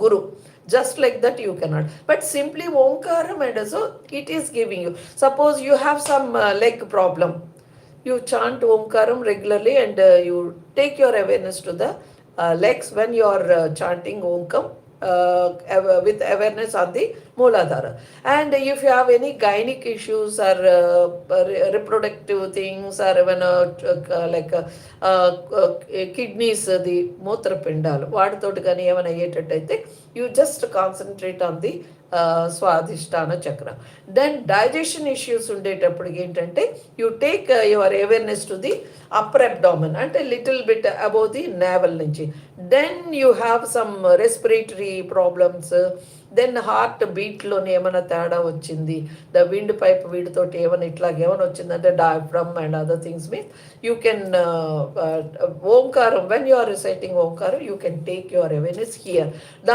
guru. Just like that you cannot, but simply omkaram, and so it is giving you. Suppose you have some leg problem, you chant omkaram regularly, and you take your awareness to the legs when you are chanting omkam, with awareness on the Mooladhara. And if you have any gynec issues or reproductive things, or even like kidneys, the మూత్రపిండాలు వాటితోటి కానీ ఏమైనా అయ్యేటట్టయితే you just concentrate on the Swadhisthana chakra. Then digestion issues ఉండేటప్పటికి ఏంటంటే you take your awareness to the upper abdomen, అంటే little bit above the navel నుంచి. Then you have some respiratory problems, then heart బీట్లోనే ఏమైనా తేడా వచ్చింది, ద విండ్ పైప్ వీటితోటి ఏమైనా ఇట్లాగేమైనా వచ్చిందంటే diaphragm and other things means you can Omkaram, when you are reciting Omkaram, you can take your awareness here.